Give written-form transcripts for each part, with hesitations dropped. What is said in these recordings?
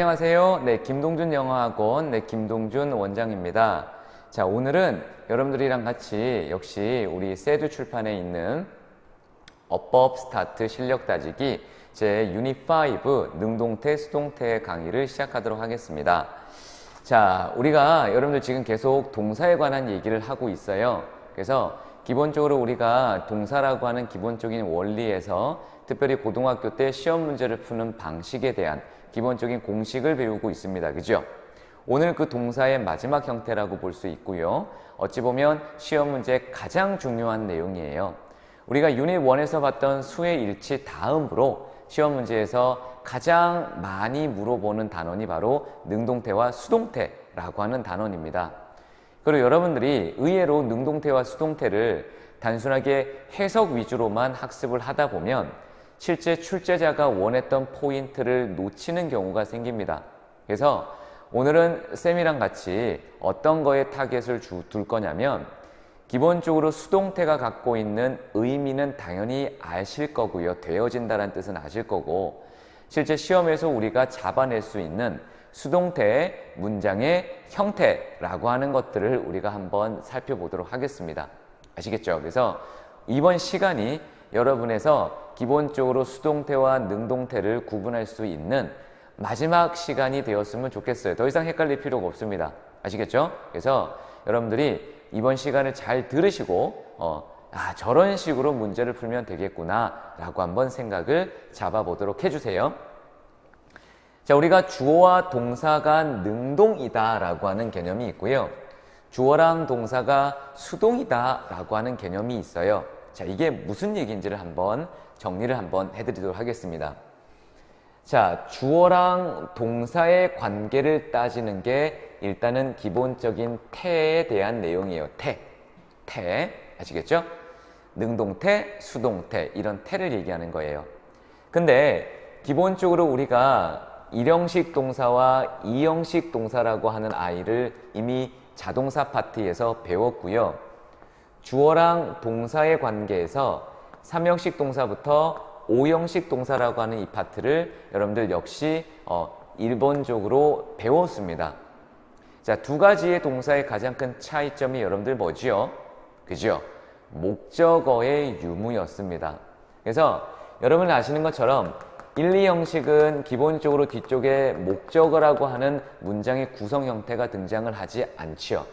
안녕하세요. 김동준 영어학원 김동준 원장입니다. 자, 오늘은 여러분들이랑 같이 역시 우리 세두 출판에 있는 어법 스타트 실력 따지기 제 유닛 5 능동태 수동태 강의를 시작하도록 하겠습니다. 자, 우리가 여러분들 지금 계속 동사에 관한 얘기를 하고 있어요. 그래서 기본적으로 우리가 동사라고 하는 기본적인 원리에서 특별히 고등학교 때 시험 문제를 푸는 방식에 대한 기본적인 공식을 배우고 있습니다. 그죠? 오늘 그 동사의 마지막 형태라고 볼 수 있고요. 어찌 보면 시험 문제의 가장 중요한 내용이에요. 우리가 유닛 1에서 봤던 수의 일치 다음으로 시험 문제에서 가장 많이 물어보는 단원이 바로 능동태와 수동태라고 하는 단원입니다. 그리고 여러분들이 의외로 능동태와 수동태를 단순하게 해석 위주로만 학습을 하다 보면 실제 출제자가 원했던 포인트를 놓치는 경우가 생깁니다. 그래서 오늘은 쌤이랑 같이 어떤 거에 타겟을 둘 거냐면 기본적으로 수동태가 갖고 있는 의미는 당연히 아실 거고요. 되어진다는 뜻은 아실 거고 실제 시험에서 우리가 잡아낼 수 있는 수동태의 문장의 형태라고 하는 것들을 우리가 한번 살펴보도록 하겠습니다. 아시겠죠? 그래서 이번 시간이 여러분에서 기본적으로 수동태와 능동태를 구분할 수 있는 마지막 시간이 되었으면 좋겠어요. 더 이상 헷갈릴 필요가 없습니다. 아시겠죠? 그래서 여러분들이 이번 시간을 잘 들으시고 저런 식으로 문제를 풀면 되겠구나 라고 한번 생각을 잡아보도록 해주세요. 자, 우리가 주어와 동사가 능동이다 라고 하는 개념이 있고요. 주어랑 동사가 수동이다 라고 하는 개념이 있어요. 자, 이게 무슨 얘기인지를 한번 정리를 한번 해드리도록 하겠습니다. 자, 주어랑 동사의 관계를 따지는 게 일단은 기본적인 태에 대한 내용이에요. 태. 아시겠죠? 능동태, 수동태 이런 태를 얘기하는 거예요. 근데 기본적으로 우리가 일형식 동사와 이형식 동사라고 하는 아이를 이미 자동사 파트에서 배웠고요. 주어랑 동사의 관계에서 3형식 동사부터 5형식 동사라고 하는 이 파트를 여러분들 역시 일본적으로 배웠습니다. 자, 두 가지의 동사의 가장 큰 차이점이 여러분들 뭐지요? 그죠? 목적어의 유무였습니다. 그래서 여러분이 아시는 것처럼 1, 2형식은 기본적으로 뒤쪽에 목적어라고 하는 문장의 구성 형태가 등장을 하지 않지요.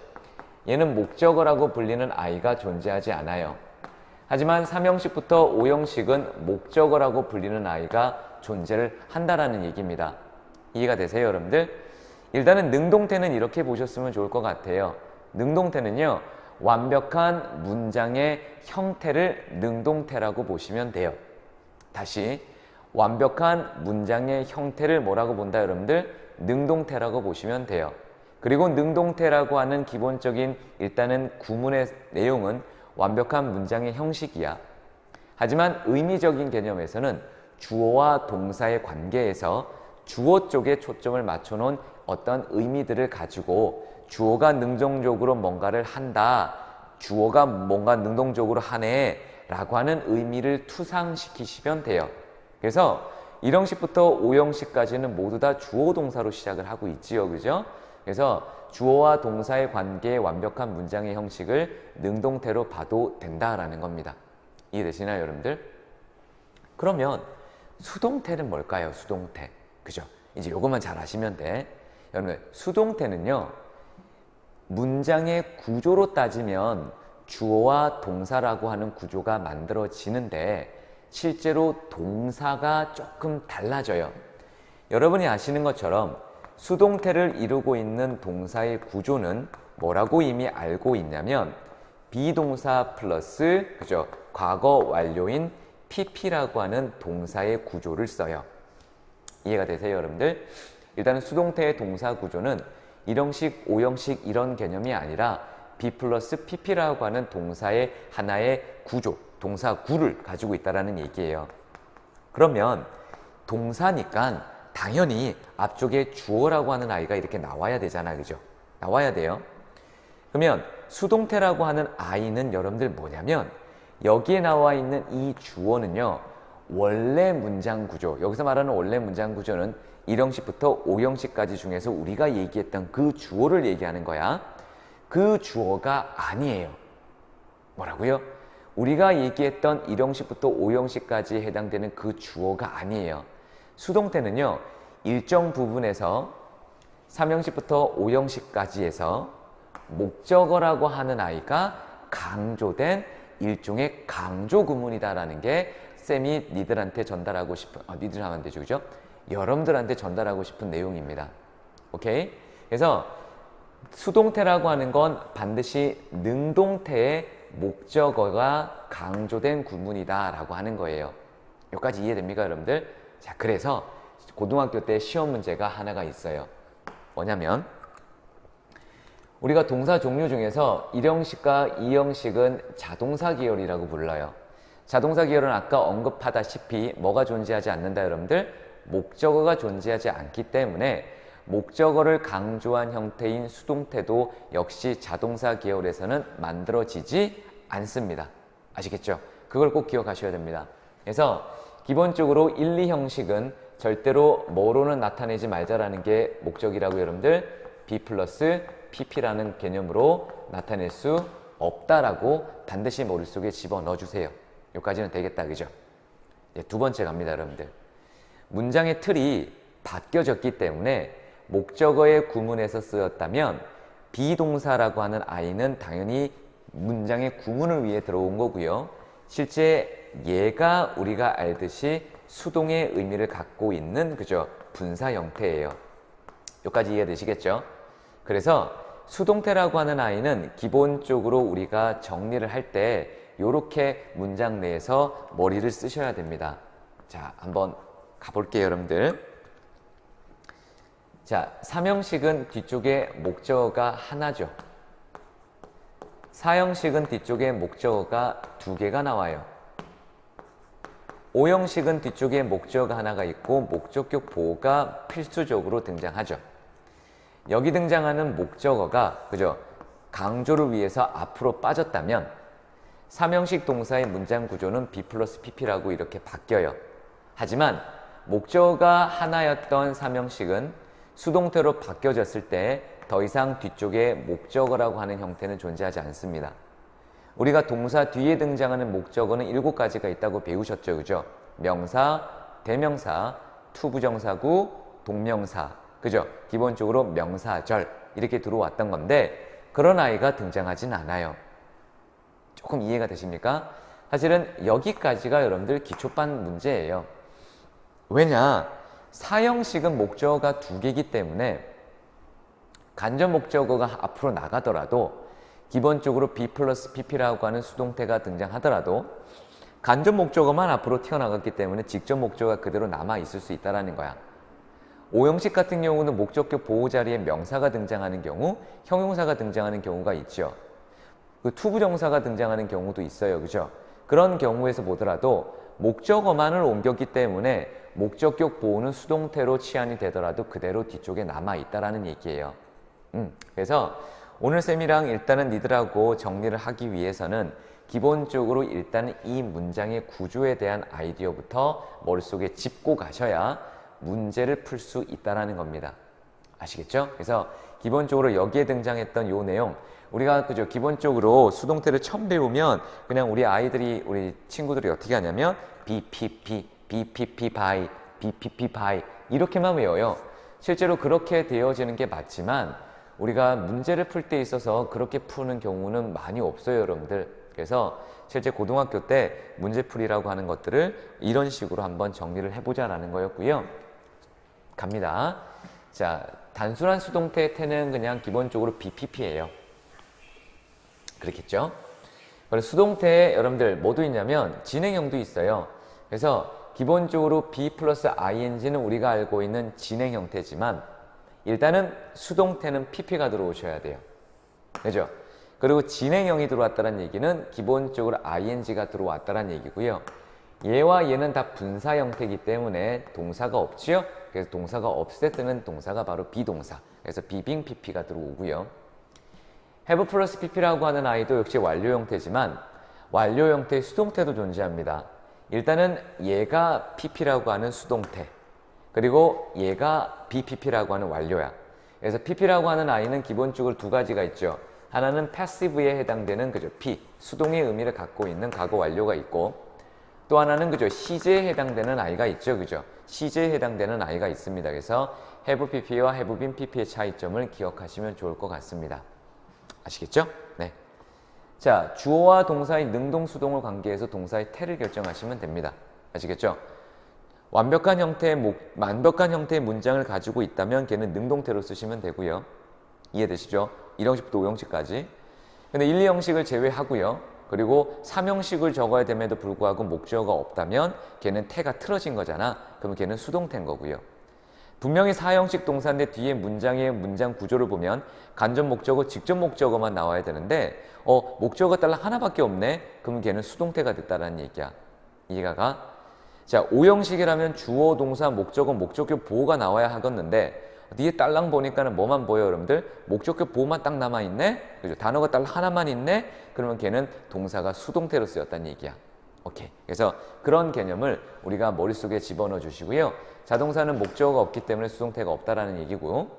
얘는 목적어라고 불리는 아이가 존재하지 않아요. 하지만 3형식부터 5형식은 목적어라고 불리는 아이가 존재를 한다라는 얘기입니다. 이해가 되세요, 여러분들? 일단은 능동태는 이렇게 보셨으면 좋을 것 같아요. 능동태는요, 완벽한 문장의 형태를 능동태라고 보시면 돼요. 다시, 완벽한 문장의 형태를 뭐라고 본다, 여러분들? 능동태라고 보시면 돼요. 그리고 능동태라고 하는 기본적인 일단은 구문의 내용은 완벽한 문장의 형식이야. 하지만 의미적인 개념에서는 주어와 동사의 관계에서 주어 쪽에 초점을 맞춰놓은 어떤 의미들을 가지고 주어가 능동적으로 뭔가를 한다, 주어가 뭔가 능동적으로 하네 라고 하는 의미를 투상시키시면 돼요. 그래서 1형식부터 5형식까지는 모두 다 주어 동사로 시작을 하고 있지요. 그죠? 그래서 주어와 동사의 관계의 완벽한 문장의 형식을 능동태로 봐도 된다라는 겁니다. 이해되시나요, 여러분들? 그러면 수동태는 뭘까요? 수동태. 그죠? 이제 요것만 잘 아시면 돼. 여러분, 수동태는요, 문장의 구조로 따지면 주어와 동사라고 하는 구조가 만들어지는데 실제로 동사가 조금 달라져요. 여러분이 아시는 것처럼 수동태를 이루고 있는 동사의 구조는 뭐라고 이미 알고 있냐면 비동사 플러스 그죠? 과거 완료인 pp라고 하는 동사의 구조를 써요. 이해가 되세요, 여러분들? 일단은 수동태의 동사 구조는 1형식, 5형식 이런 개념이 아니라 b 플러스 pp라고 하는 동사의 하나의 구조, 동사구를 가지고 있다는 얘기예요. 그러면 동사니까 당연히 앞쪽에 주어라고 하는 아이가 이렇게 나와야 되잖아요. 그죠? 나와야 돼요. 그러면 수동태라고 하는 아이는 여러분들 뭐냐면 여기에 나와 있는 이 주어는요. 원래 문장 구조, 여기서 말하는 원래 문장 구조는 1형식부터 5형식까지 중에서 우리가 얘기했던 그 주어를 얘기하는 거야. 그 주어가 아니에요. 뭐라고요? 우리가 얘기했던 1형식부터 5형식까지 해당되는 그 주어가 아니에요. 수동태는요, 일정 부분에서 3형식부터 5형식까지 해서 목적어라고 하는 아이가 강조된 일종의 강조 구문이다라는 게 쌤이 니들한테 전달하고 싶은, 니들 하면 안 되죠, 그죠? 여러분들한테 전달하고 싶은 내용입니다. 오케이? 그래서 수동태라고 하는 건 반드시 능동태의 목적어가 강조된 구문이다라고 하는 거예요. 여기까지 이해됩니까, 여러분들? 자, 그래서 고등학교 때 시험 문제가 하나가 있어요. 뭐냐면 우리가 동사 종류 중에서 1형식과 2형식은 자동사 계열이라고 불러요. 자동사 계열은 아까 언급하다시피 뭐가 존재하지 않는다, 여러분들? 목적어가 존재하지 않기 때문에 목적어를 강조한 형태인 수동태도 역시 자동사 계열에서는 만들어지지 않습니다. 아시겠죠? 그걸 꼭 기억하셔야 됩니다. 그래서 기본적으로 1, 2형식은 절대로 뭐로는 나타내지 말자라는 게 목적이라고 여러분들 B 플러스 PP라는 개념으로 나타낼 수 없다라고 반드시 머릿속에 집어넣어 주세요. 여기까지는 되겠다, 그죠? 네, 두 번째 갑니다, 여러분들. 문장의 틀이 바뀌어졌기 때문에 목적어의 구문에서 쓰였다면 비동사라고 하는 아이는 당연히 문장의 구문을 위해 들어온 거고요. 실제 얘가 우리가 알듯이 수동의 의미를 갖고 있는, 그죠? 분사 형태예요. 여기까지 이해되시겠죠? 그래서 수동태라고 하는 아이는 기본적으로 우리가 정리를 할 때 이렇게 문장 내에서 머리를 쓰셔야 됩니다. 자, 한번 가볼게요, 여러분들. 자, 3형식은 뒤쪽에 목적어가 하나죠. 4형식은 뒤쪽에 목적어가 2개가 나와요. 5형식은 뒤쪽에 목적어가 하나가 있고 목적격 보호가 필수적으로 등장하죠. 여기 등장하는 목적어가, 그죠? 강조를 위해서 앞으로 빠졌다면 3형식 동사의 문장 구조는 B 플러스 PP라고 이렇게 바뀌어요. 하지만 목적어가 하나였던 3형식은 수동태로 바뀌어졌을 때 더 이상 뒤쪽에 목적어라고 하는 형태는 존재하지 않습니다. 우리가 동사 뒤에 등장하는 목적어는 7가지가 있다고 배우셨죠, 그죠? 명사, 대명사, 투부정사구, 동명사, 그죠? 기본적으로 명사절 이렇게 들어왔던 건데 그런 아이가 등장하진 않아요. 조금 이해가 되십니까? 사실은 여기까지가 여러분들 기초반 문제예요. 왜냐? 4형식은 목적어가 2개이기 때문에 간접 목적어가 앞으로 나가더라도 기본적으로 B 플러스 PP라고 하는 수동태가 등장하더라도 간접 목적어만 앞으로 튀어나갔기 때문에 직접 목적어가 그대로 남아있을 수 있다는 거야. 5형식 같은 경우는 목적격 보호 자리에 명사가 등장하는 경우, 형용사가 등장하는 경우가 있죠. 그 투부정사가 등장하는 경우도 있어요. 그죠? 그런 경우에서 보더라도 목적어만을 옮겼기 때문에 목적격 보호는 수동태로 치환이 되더라도 그대로 뒤쪽에 남아있다라는 얘기예요. 그래서 오늘 쌤이랑 일단은 니들하고 정리를 하기 위해서는 기본적으로 일단은 이 문장의 구조에 대한 아이디어부터 머릿속에 짚고 가셔야 문제를 풀 수 있다는 겁니다. 아시겠죠? 그래서 기본적으로 여기에 등장했던 요 내용 우리가 그죠? 기본적으로 수동태를 처음 배우면 그냥 우리 아이들이 우리 친구들이 어떻게 하냐면 BPP, BPP by, BPP by 이렇게만 외워요. 실제로 그렇게 되어지는 게 맞지만 우리가 문제를 풀 때 있어서 그렇게 푸는 경우는 많이 없어요, 여러분들. 그래서 실제 고등학교 때 문제풀이라고 하는 것들을 이런 식으로 한번 정리를 해보자라는 거였고요. 갑니다. 자, 단순한 수동태의 태는 그냥 기본적으로 BPP예요. 그렇겠죠? 그래서 수동태에 여러분들 뭐도 있냐면 진행형도 있어요. 그래서 기본적으로 B 플러스 ING는 우리가 알고 있는 진행 형태지만 일단은 수동태는 PP가 들어오셔야 돼요. 그죠? 그리고 진행형이 들어왔다는 얘기는 기본적으로 ING가 들어왔다는 얘기고요. 얘와 얘는 다 분사 형태이기 때문에 동사가 없지요? 그래서 동사가 없을 때 쓰는 동사가 바로 비동사. 그래서 비빙 PP가 들어오고요. have 플러스 PP라고 하는 아이도 역시 완료 형태지만 완료 형태의 수동태도 존재합니다. 일단은 얘가 PP라고 하는 수동태. 그리고 얘가 BPP라고 하는 완료야. 그래서 PP라고 하는 I는 기본적으로 두 가지가 있죠. 하나는 패시브에 해당되는 그죠 P, 수동의 의미를 갖고 있는 과거 완료가 있고, 또 하나는 그죠 시제에 해당되는 I가 있죠. 그죠? 시제에 해당되는 I가 있습니다. 그래서 have PP와 have been PP의 차이점을 기억하시면 좋을 것 같습니다. 아시겠죠? 네. 자, 주어와 동사의 능동, 수동을 관계해서 동사의 태를 결정하시면 됩니다. 아시겠죠? 완벽한 형태의 문장을 가지고 있다면 걔는 능동태로 쓰시면 되고요. 이해되시죠? 1형식부터 5형식까지. 근데 1, 2형식을 제외하고요. 그리고 3형식을 적어야 됨에도 불구하고 목적어가 없다면 걔는 태가 틀어진 거잖아. 그러면 걔는 수동태인 거고요. 분명히 4형식 동사인데 뒤에 문장의 문장 구조를 보면 간접 목적어, 직접 목적어만 나와야 되는데 목적어 딸랑 하나밖에 없네? 그러면 걔는 수동태가 됐다라는 얘기야. 이해가 가? 자, 5형식이라면 주어, 동사, 목적어, 목적격 보호가 나와야 하겠는데 뒤에 딸랑 보니까는 뭐만 보여요, 여러분들? 목적격 보호만 딱 남아있네? 그죠? 단어가 딸랑 하나만 있네? 그러면 걔는 동사가 수동태로 쓰였다는 얘기야. 오케이. 그래서 그런 개념을 우리가 머릿속에 집어넣어 주시고요. 자동사는 목적어가 없기 때문에 수동태가 없다라는 얘기고,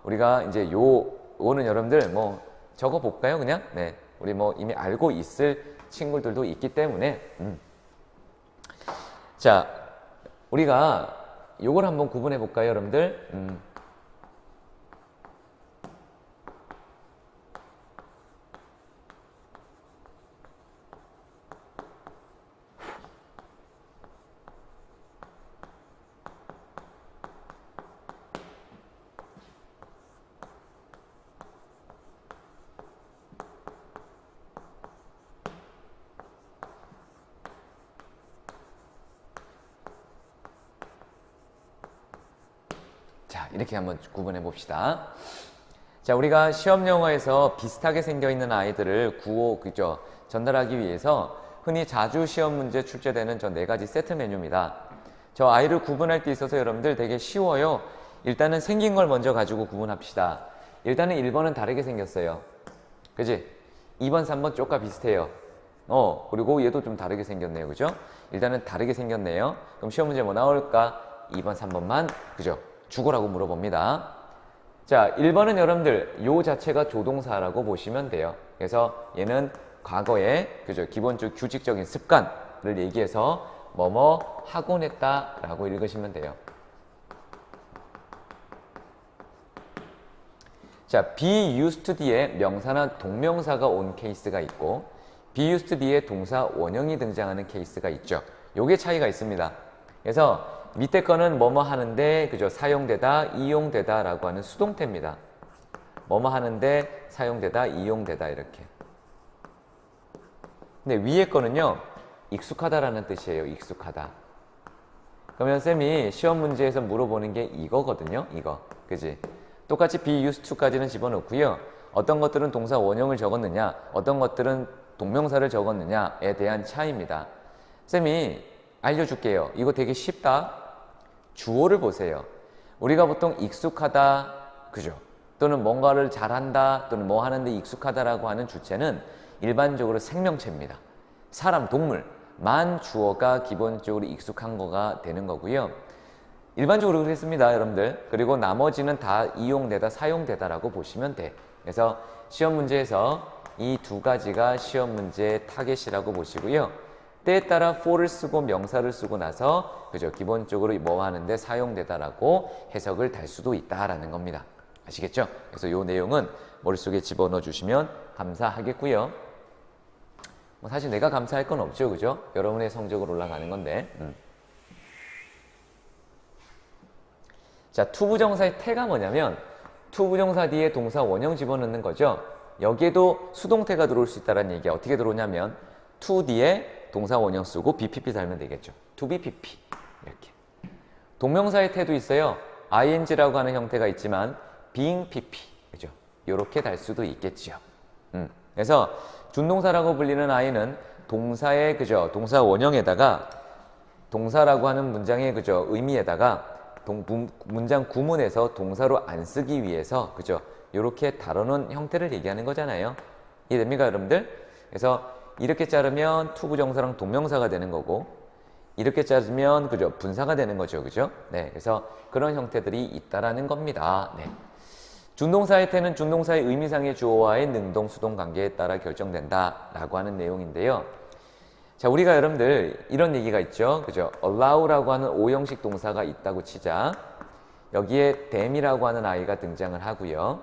우리가 이제 요거는 여러분들 뭐 적어 볼까요, 그냥? 네. 우리 뭐 이미 알고 있을 친구들도 있기 때문에, 자, 우리가 요걸 한번 구분해 볼까요, 여러분들? 자, 이렇게 한번 구분해 봅시다. 자, 우리가 시험 영어에서 비슷하게 생겨 있는 아이들을 그죠? 전달하기 위해서 흔히 자주 시험 문제 출제되는 저 4가지 세트 메뉴입니다. 저 아이를 구분할 때 있어서 여러분들 되게 쉬워요. 일단은 생긴 걸 먼저 가지고 구분합시다. 일단은 1번은 다르게 생겼어요. 그지? 2번, 3번 쪽과 비슷해요. 그리고 얘도 좀 다르게 생겼네요. 그죠? 일단은 다르게 생겼네요. 그럼 시험 문제 뭐 나올까? 2번, 3번만, 그죠? 죽으라고 물어봅니다. 자, 1번은 여러분들 요 자체가 조동사라고 보시면 돼요. 그래서 얘는 과거에 그죠 기본적 규칙적인 습관을 얘기해서 뭐뭐 하곤 했다 라고 읽으시면 돼요. 자, be used 뒤에 명사나 동명사가 온 케이스가 있고 be used 뒤에 동사 원형이 등장하는 케이스가 있죠. 요게 차이가 있습니다. 그래서 밑에 거는 뭐뭐 하는데 그죠 사용되다, 이용되다 라고 하는 수동태입니다. 뭐뭐 하는데 사용되다, 이용되다 이렇게. 근데 위에 거는요 익숙하다라는 뜻이에요. 익숙하다. 그러면 쌤이 시험 문제에서 물어보는 게 이거거든요. 이거. 그지? 똑같이 be used to까지는 집어넣고요. 어떤 것들은 동사 원형을 적었느냐, 어떤 것들은 동명사를 적었느냐에 대한 차이입니다. 쌤이 알려줄게요. 이거 되게 쉽다. 주어를 보세요. 우리가 보통 익숙하다, 그죠? 또는 뭔가를 잘한다, 또는 뭐 하는데 익숙하다라고 하는 주체는 일반적으로 생명체입니다. 사람, 동물만 주어가 기본적으로 익숙한 거가 되는 거고요. 일반적으로 그렇습니다, 여러분들. 그리고 나머지는 다 이용되다, 사용되다라고 보시면 돼. 그래서 시험 문제에서 이 두 가지가 시험 문제의 타겟이라고 보시고요. 때에 따라 for를 쓰고 명사를 쓰고 나서 그죠 기본적으로 뭐 하는데 사용되다라고 해석을 달 수도 있다라는 겁니다. 아시겠죠? 그래서 이 내용은 머릿속에 집어넣어 주시면 감사하겠고요. 뭐 사실 내가 감사할 건 없죠, 그죠? 여러분의 성적으로 올라가는 건데. 자, 투부정사의 태가 뭐냐면 투부정사 뒤에 동사 원형 집어넣는 거죠. 여기에도 수동태가 들어올 수 있다는 얘기야. 어떻게 들어오냐면 to 뒤에 동사 원형 쓰고 BPP 달면 되겠죠. to BPP 이렇게. 동명사의 태도 있어요. ing라고 하는 형태가 있지만 being PP 그죠? 이렇게 달 수도 있겠지요. 그래서 준동사라고 불리는 I는 동사의 그죠 동사 원형에다가 동사라고 하는 문장의 그죠 의미에다가 문장 구문에서 동사로 안 쓰기 위해서 그죠 이렇게 다루는 형태를 얘기하는 거잖아요. 이해됩니까, 여러분들? 그래서 이렇게 자르면 투부정사랑 동명사가 되는 거고 이렇게 짜주면 그죠? 분사가 되는 거죠. 그죠? 네. 그래서 그런 형태들이 있다라는 겁니다. 네. 준동사의 태는 준동사의 의미상의 주어와의 능동, 수동 관계에 따라 결정된다라고 하는 내용인데요. 자, 우리가 여러분들 이런 얘기가 있죠. 그죠? allow라고 하는 오형식 동사가 있다고 치자. 여기에 dam이라고 하는 아이가 등장을 하고요.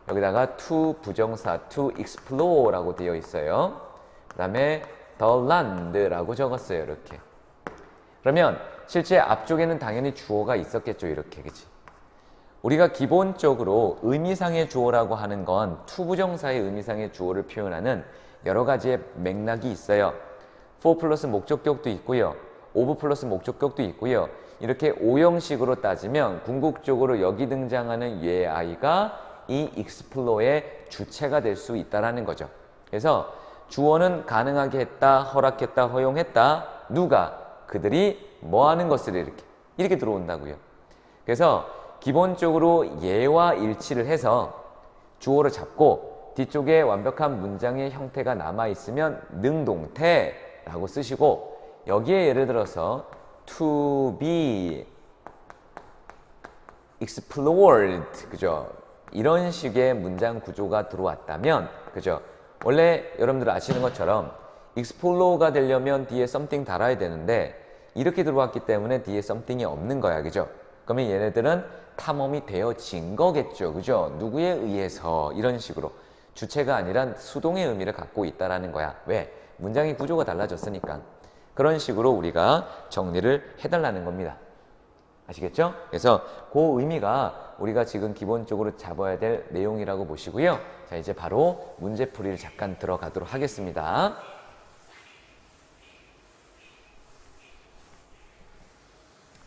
여기다가 to 부정사 to explore라고 되어 있어요. 그 다음에 the land라고 적었어요. 이렇게. 그러면 실제 앞쪽에는 당연히 주어가 있었겠죠. 이렇게. 그치? 우리가 기본적으로 의미상의 주어라고 하는 건 to 부정사의 의미상의 주어를 표현하는 여러 가지의 맥락이 있어요. for 플러스 목적격도 있고요. of 플러스 목적격도 있고요. 이렇게 오형식으로 따지면 궁극적으로 여기 등장하는 얘 아이가 이 explore의 주체가 될 수 있다는 거죠. 그래서 주어는 가능하게 했다, 허락했다, 허용했다. 누가? 그들이 뭐 하는 것을 이렇게 들어온다고요. 그래서 기본적으로 얘와 일치를 해서 주어를 잡고 뒤쪽에 완벽한 문장의 형태가 남아있으면 능동태라고 쓰시고 여기에 예를 들어서 to be explored, 그죠? 이런 식의 문장 구조가 들어왔다면, 그죠? 원래 여러분들 아시는 것처럼 explor가 되려면 뒤에 something 달아야 되는데 이렇게 들어왔기 때문에 뒤에 something이 없는 거야, 그죠? 그러면 얘네들은 탐험이 되어진 거겠죠, 그죠? 누구에 의해서 이런 식으로 주체가 아니라 수동의 의미를 갖고 있다라는 거야. 왜? 문장의 구조가 달라졌으니까. 그런 식으로 우리가 정리를 해달라는 겁니다. 아시겠죠? 그래서 그 의미가 우리가 지금 기본적으로 잡아야 될 내용이라고 보시고요. 자, 이제 바로 문제풀이를 잠깐 들어가도록 하겠습니다.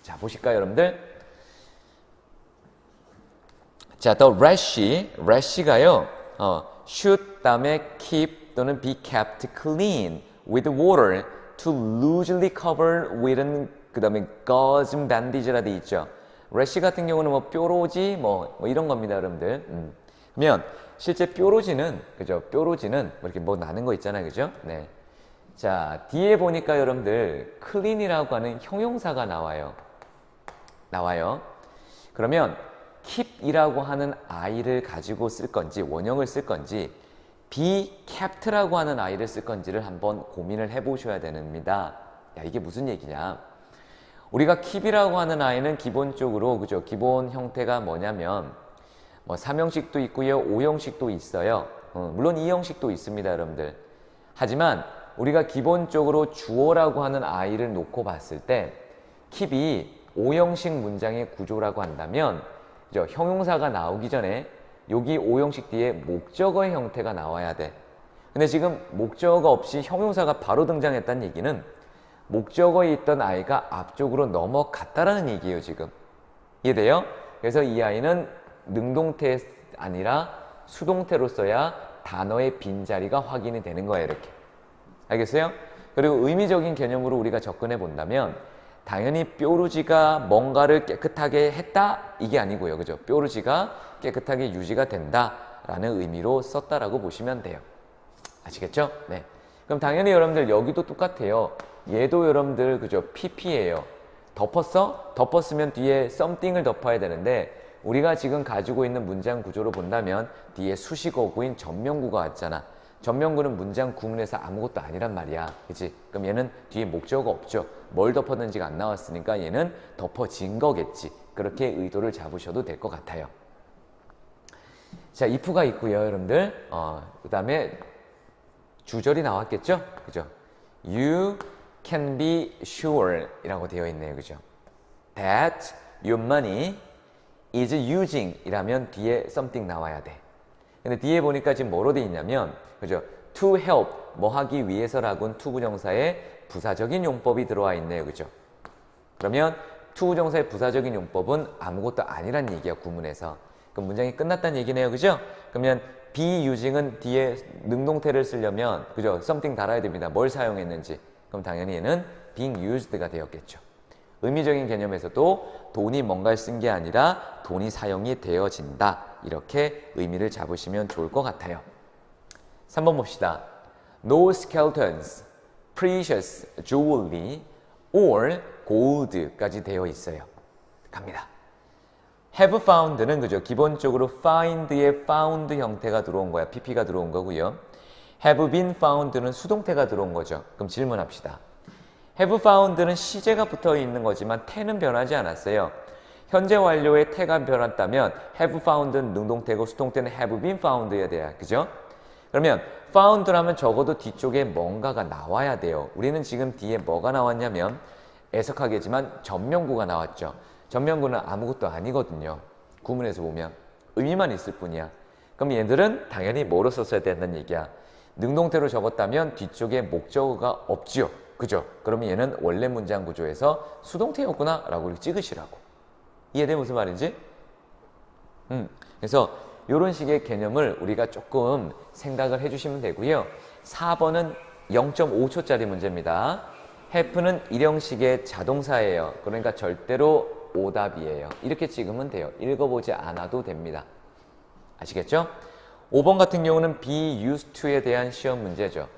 자, 보실까요, 여러분들? 자, the rash가요, should 다음에 keep 또는 be kept clean with water to loosely cover with은 그 다음에 gauze bandage라 돼 있죠. rash 같은 경우는 뭐 뾰루지 뭐 이런 겁니다, 여러분들. 그러면 실제 뾰루지는 그죠? 뾰루지는 뭐 이렇게 뭐 나는 거 있잖아요, 그죠? 네. 자, 뒤에 보니까 여러분들 clean이라고 하는 형용사가 나와요. 그러면 keep이라고 하는 아이를 가지고 쓸 건지 원형을 쓸 건지 be kept라고 하는 아이를 쓸 건지를 한번 고민을 해보셔야 됩니다. 야, 이게 무슨 얘기냐? 우리가 keep이라고 하는 아이는 기본적으로 그죠? 기본 형태가 뭐냐면 뭐 3형식도 있고요, 5형식도 있어요. 물론 2형식도 있습니다, 여러분들. 하지만 우리가 기본적으로 주어라고 하는 아이를 놓고 봤을 때 keep이 5형식 문장의 구조라고 한다면 그죠? 형용사가 나오기 전에 여기 5형식 뒤에 목적어의 형태가 나와야 돼. 근데 지금 목적어 없이 형용사가 바로 등장했다는 얘기는 목적어에 있던 아이가 앞쪽으로 넘어갔다라는 얘기예요, 지금. 이해돼요? 그래서 이 아이는 능동태 아니라 수동태로 써야 단어의 빈자리가 확인이 되는 거예요, 이렇게. 알겠어요? 그리고 의미적인 개념으로 우리가 접근해 본다면 당연히 뾰루지가 뭔가를 깨끗하게 했다? 이게 아니고요. 그죠? 뾰루지가 깨끗하게 유지가 된다라는 의미로 썼다라고 보시면 돼요. 아시겠죠? 네. 그럼 당연히 여러분들 여기도 똑같아요. 얘도 여러분들 그죠? PP예요. 덮었어? 덮었으면 뒤에 something을 덮어야 되는데 우리가 지금 가지고 있는 문장 구조로 본다면 뒤에 수식어구인 전명구가 왔잖아. 전명구는 문장 구문에서 아무것도 아니란 말이야. 그치? 그럼 얘는 뒤에 목적어가 없죠. 뭘 덮었는지가 안 나왔으니까 얘는 덮어진 거겠지. 그렇게 의도를 잡으셔도 될 것 같아요. 자, if가 있고요, 여러분들. 그 다음에 주절이 나왔겠죠? 그죠? You can be sure 이라고 되어 있네요. 그죠? That your money is using 이라면 뒤에 something 나와야 돼. 근데 뒤에 보니까 지금 뭐로 돼 있냐면 그죠? to help 뭐 하기 위해서라고는 to 부정사의 부사적인 용법이 들어와 있네요. 그죠? 그러면 to 부정사의 부사적인 용법은 아무것도 아니란 얘기야, 구문에서. 그럼 문장이 끝났다는 얘기네요. 그죠? 그러면 be using은 뒤에 능동태를 쓰려면 그죠? something 달아야 됩니다. 뭘 사용했는지. 그럼 당연히 얘는 being used가 되었겠죠. 의미적인 개념에서도 돈이 뭔가를 쓴 게 아니라 돈이 사용이 되어진다. 이렇게 의미를 잡으시면 좋을 것 같아요. 3번 봅시다. No skeletons, precious jewelry or gold까지 되어 있어요. 갑니다. have found는 그죠? 기본적으로 find의 found 형태가 들어온 거야. pp가 들어온 거고요. have been found는 수동태가 들어온 거죠. 그럼 질문합시다. have found는 시제가 붙어 있는 거지만 태는 변하지 않았어요. 현재 완료의 태가 변했다면 have found는 능동태고 수동태는 have been found여야 돼요. 그죠? 그러면 found라면 적어도 뒤쪽에 뭔가가 나와야 돼요. 우리는 지금 뒤에 뭐가 나왔냐면 애석하겠지만 전명구가 나왔죠. 전명구는 아무것도 아니거든요. 구문에서 보면 의미만 있을 뿐이야. 그럼 얘들은 당연히 뭐로 썼어야 된다는 얘기야. 능동태로 적었다면 뒤쪽에 목적어가 없지요. 그죠? 그러면 얘는 원래 문장 구조에서 수동태였구나 라고 찍으시라고. 이해돼 무슨 말인지? 그래서 이런 식의 개념을 우리가 조금 생각을 해주시면 되고요. 4번은 0.5초짜리 문제입니다. have는 일형식의 자동사예요. 그러니까 절대로 오답이에요. 이렇게 찍으면 돼요. 읽어보지 않아도 됩니다. 아시겠죠? 5번 같은 경우는 be used to에 대한 시험 문제죠.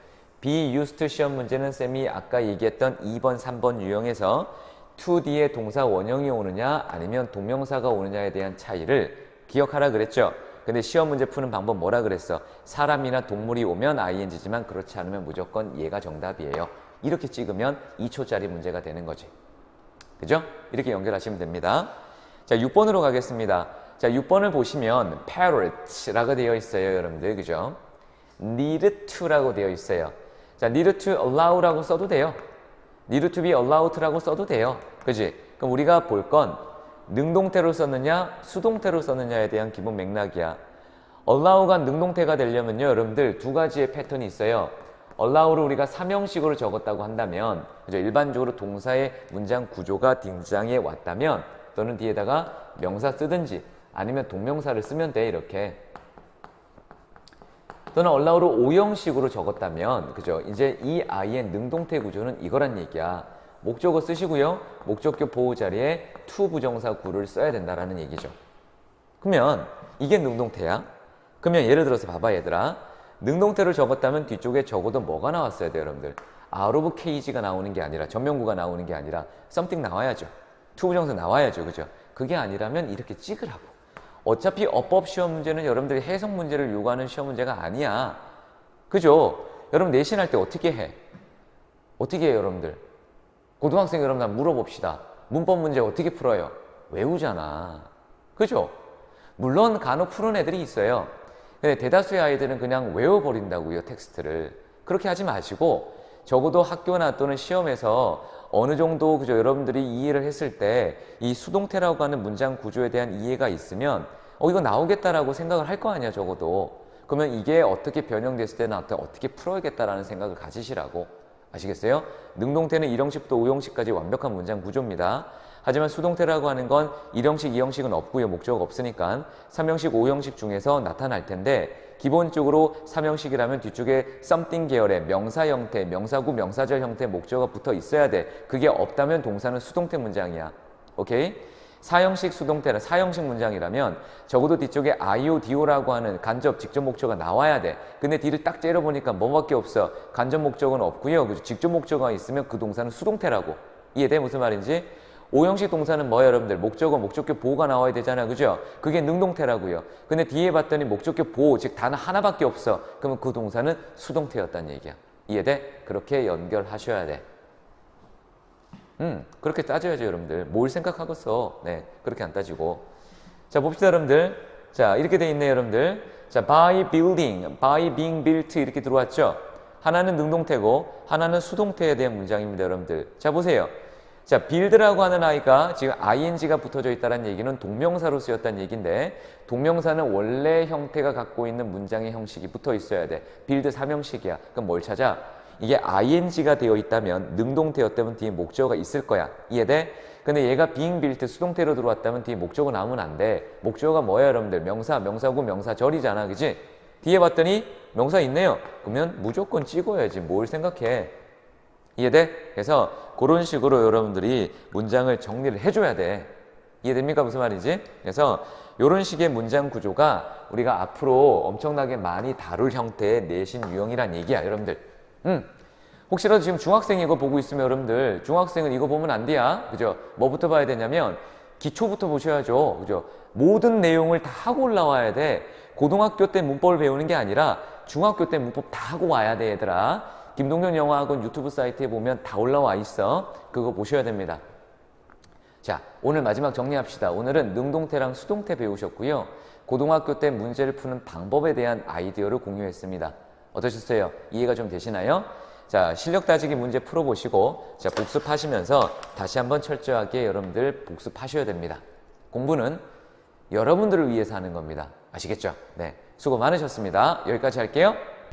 be used to 시험 문제는 쌤이 아까 얘기했던 2번, 3번 유형에서 to 뒤에 동사 원형이 오느냐 아니면 동명사가 오느냐에 대한 차이를 기억하라 그랬죠. 근데 시험 문제 푸는 방법 뭐라 그랬어? 사람이나 동물이 오면 ing지만 그렇지 않으면 무조건 얘가 정답이에요. 이렇게 찍으면 2초짜리 문제가 되는 거지. 그죠? 이렇게 연결하시면 됩니다. 자, 6번으로 가겠습니다. 자, 6번을 보시면 parrot라고 되어 있어요, 여러분들. 그죠? need to라고 되어 있어요. 자, need to allow라고 써도 돼요. need to be allowed라고 써도 돼요. 그지? 그럼 우리가 볼 건 능동태로 썼느냐, 수동태로 썼느냐에 대한 기본 맥락이야. allow가 능동태가 되려면요, 여러분들 두 가지의 패턴이 있어요. allow를 우리가 삼형식으로 적었다고 한다면, 그죠? 일반적으로 동사의 문장 구조가 등장해 왔다면, 또는 뒤에다가 명사 쓰든지, 아니면 동명사를 쓰면 돼, 이렇게. 또는 allow를 오형식으로 적었다면, 그죠? 이제 이 아이의 능동태 구조는 이거란 얘기야. 목적어 쓰시고요. 목적격 보호 자리에 to 부정사 구를 써야 된다라는 얘기죠. 그러면 이게 능동태야. 그러면 예를 들어서 봐봐 얘들아. 능동태를 적었다면 뒤쪽에 적어도 뭐가 나왔어야 돼요, 여러분들? out of cage가 나오는 게 아니라 전명구가 나오는 게 아니라 something 나와야죠. to 부정사 나와야죠. 그죠? 그게 아니라면 이렇게 찍으라고. 어차피 어법 시험 문제는 여러분들이 해석 문제를 요구하는 시험 문제가 아니야. 그죠? 여러분 내신할 때 어떻게 해? 어떻게 해요, 여러분들? 고등학생 여러분 한번 물어봅시다. 문법 문제 어떻게 풀어요? 외우잖아. 그죠? 물론 간혹 푸는 애들이 있어요. 근데 대다수의 아이들은 그냥 외워버린다고요, 텍스트를. 그렇게 하지 마시고 적어도 학교나 또는 시험에서 어느 정도 그죠 여러분들이 이해를 했을 때 이 수동태라고 하는 문장 구조에 대한 이해가 있으면 이거 나오겠다라고 생각을 할 거 아니야, 적어도. 그러면 이게 어떻게 변형됐을 때 나한테 어떻게 풀어야겠다라는 생각을 가지시라고. 아시겠어요? 능동태는 1형식부터 5형식까지 완벽한 문장 구조입니다. 하지만 수동태라고 하는 건 1형식, 2형식은 없고요. 목적어가 없으니까 3형식, 5형식 중에서 나타날 텐데 기본적으로 3형식이라면 뒤쪽에 something 계열의 명사 형태, 명사구, 명사절 형태 목적어가 붙어 있어야 돼. 그게 없다면 동사는 수동태 문장이야. 오케이? 4형식 수동태라 4형식 문장이라면 적어도 뒤쪽에 IO, DO라고 하는 간접, 직접 목적어가 나와야 돼. 근데 뒤를 딱 째려보니까 뭐밖에 없어. 간접 목적어는 없고요. 그죠? 직접 목적어가 있으면 그 동사는 수동태라고. 이해돼? 무슨 말인지? 5형식 동사는 뭐예요, 여러분들? 목적어, 목적격 보호가 나와야 되잖아. 그죠? 그게 능동태라고요. 근데 뒤에 봤더니 목적격 보호, 즉 단어 하나밖에 없어. 그러면 그 동사는 수동태였다는 얘기야. 이해돼? 그렇게 연결하셔야 돼. 그렇게 따져야죠, 여러분들. 뭘 생각하겠어? 네, 그렇게 안 따지고. 자, 봅시다, 여러분들. 자, 이렇게 돼 있네요, 여러분들. 자, by building, by being built 이렇게 들어왔죠? 하나는 능동태고, 하나는 수동태에 대한 문장입니다, 여러분들. 자, 보세요. 자, build라고 하는 아이가 지금 ing가 붙어져 있다는 얘기는 동명사로 쓰였다는 얘기인데, 동명사는 원래 형태가 갖고 있는 문장의 형식이 붙어 있어야 돼. build 3형식이야. 그럼 뭘 찾아? 이게 ing가 되어 있다면 능동태였다면 뒤에 목적어가 있을 거야. 이해돼? 근데 얘가 being built 수동태로 들어왔다면 뒤에 목적어 나오면 안 돼. 목적어가 뭐야, 여러분들? 명사, 명사구, 명사절이잖아. 그지? 뒤에 봤더니 명사 있네요. 그러면 무조건 찍어야지. 뭘 생각해? 이해돼? 그래서 그런 식으로 여러분들이 문장을 정리를 해줘야 돼. 이해됩니까? 무슨 말인지? 그래서 이런 식의 문장 구조가 우리가 앞으로 엄청나게 많이 다룰 형태의 내신 유형이란 얘기야, 여러분들. 혹시라도 지금 중학생 이거 보고 있으면 여러분들 중학생은 이거 보면 안 돼야. 그죠? 뭐부터 봐야 되냐면 기초부터 보셔야죠. 그죠? 모든 내용을 다 하고 올라와야 돼. 고등학교 때 문법을 배우는 게 아니라 중학교 때 문법 다 하고 와야 돼, 얘들아. 김동준 영어학원 유튜브 사이트에 보면 다 올라와 있어. 그거 보셔야 됩니다. 자, 오늘 마지막 정리합시다. 오늘은 능동태랑 수동태 배우셨고요. 고등학교 때 문제를 푸는 방법에 대한 아이디어를 공유했습니다. 어떠셨어요? 이해가 좀 되시나요? 자, 실력 따지기 문제 풀어보시고 자, 복습하시면서 다시 한번 철저하게 여러분들 복습하셔야 됩니다. 공부는 여러분들을 위해서 하는 겁니다. 아시겠죠? 네, 수고 많으셨습니다. 여기까지 할게요.